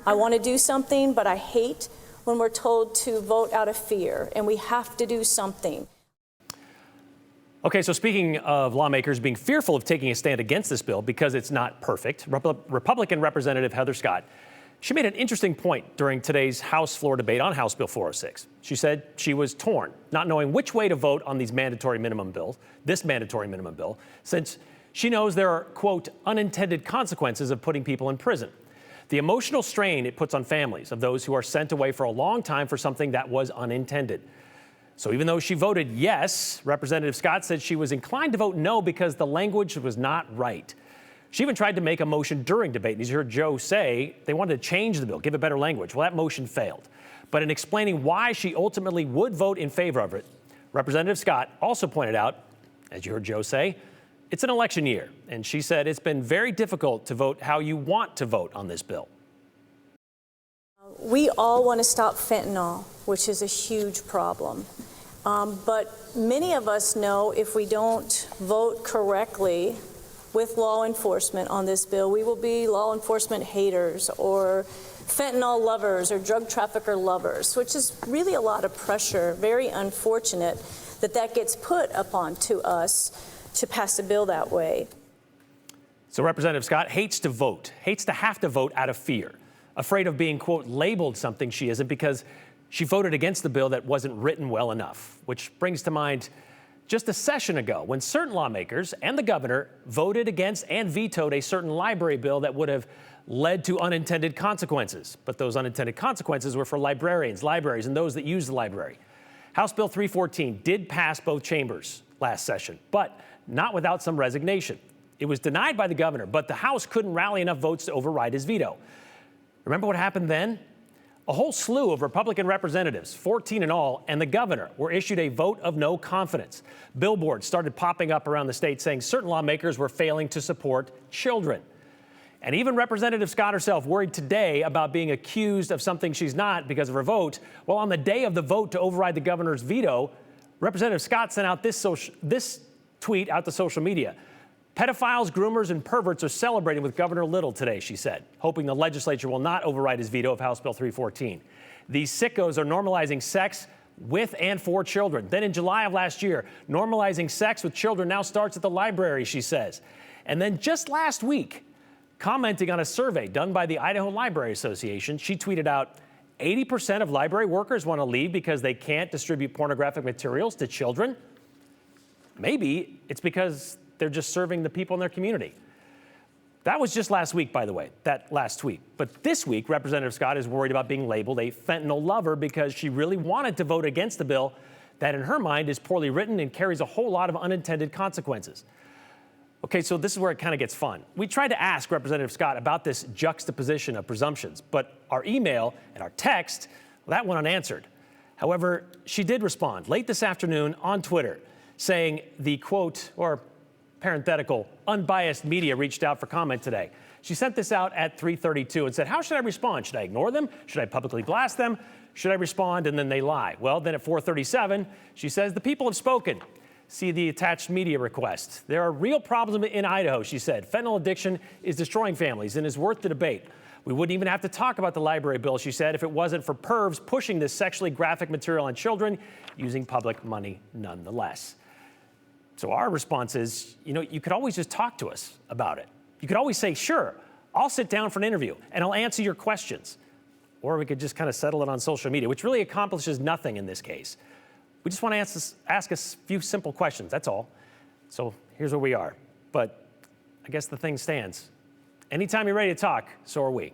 I want to do something, but I hate when we're told to vote out of fear, and we have to do something. Okay, so speaking of lawmakers being fearful of taking a stand against this bill because it's not perfect, Republican Representative Heather Scott, she made an interesting point during today's House floor debate on House Bill 406. She said she was torn, not knowing which way to vote on this mandatory minimum bill, since she knows there are, quote, unintended consequences of putting people in prison. The emotional strain it puts on families of those who are sent away for a long time for something that was unintended. So even though she voted yes, Representative Scott said she was inclined to vote no because the language was not right. She even tried to make a motion during debate. And as you heard Joe say, they wanted to change the bill, give it better language. Well, that motion failed. But in explaining why she ultimately would vote in favor of it, Representative Scott also pointed out, as you heard Joe say, it's an election year. And she said it's been very difficult to vote how you want to vote on this bill. We all want to stop fentanyl, which is a huge problem. But many of us know if we don't vote correctly with law enforcement on this bill, we will be law enforcement haters or fentanyl lovers or drug trafficker lovers, which is really a lot of pressure. Very unfortunate that that gets put upon to us to pass a bill that way. So Representative Scott hates to vote, hates to have to vote out of fear, afraid of being, quote, labeled something she isn't because she voted against the bill that wasn't written well enough, which brings to mind just a session ago when certain lawmakers and the governor voted against and vetoed a certain library bill that would have led to unintended consequences. But those unintended consequences were for librarians, libraries, and those that use the library. House Bill 314 did pass both chambers last session, but not without some resignation. It was denied by the governor, but the House couldn't rally enough votes to override his veto. Remember what happened then? A whole slew of Republican representatives, 14 in all, and the governor were issued a vote of no confidence. Billboards started popping up around the state saying certain lawmakers were failing to support children. And even Representative Scott herself worried today about being accused of something she's not because of her vote. Well, on the day of the vote to override the governor's veto, Representative Scott sent out this tweet out to social media. Pedophiles, groomers, and perverts are celebrating with Governor Little today, she said, hoping the legislature will not override his veto of House Bill 314. These sickos are normalizing sex with and for children. Then in July of last year, normalizing sex with children now starts at the library, she says. And then just last week, commenting on a survey done by the Idaho Library Association, she tweeted out, 80% of library workers want to leave because they can't distribute pornographic materials to children. Maybe it's because they're just serving the people in their community. That was just last week, by the way, that last tweet. But this week, Representative Scott is worried about being labeled a fentanyl lover because she really wanted to vote against the bill that in her mind is poorly written and carries a whole lot of unintended consequences. Okay, so this is where it kind of gets fun. We tried to ask Representative Scott about this juxtaposition of presumptions, but our email and our text, well, that went unanswered. However, she did respond late this afternoon on Twitter, saying the quote, or parenthetical, unbiased media reached out for comment today. She sent this out at 3:32 and said, how should I respond? Should I ignore them? Should I publicly blast them? Should I respond? And then they lie. Well, then at 4:37, she says, the people have spoken. See the attached media request. There are real problems in Idaho, she said. Fentanyl addiction is destroying families and is worth the debate. We wouldn't even have to talk about the library bill, she said, if it wasn't for pervs pushing this sexually graphic material on children using public money nonetheless. So our response is, you could always just talk to us about it. You could always say, sure, I'll sit down for an interview and I'll answer your questions. Or we could just kind of settle it on social media, which really accomplishes nothing in this case. We just want to ask a few simple questions, that's all. So here's where we are. But I guess the thing stands. Anytime you're ready to talk, so are we.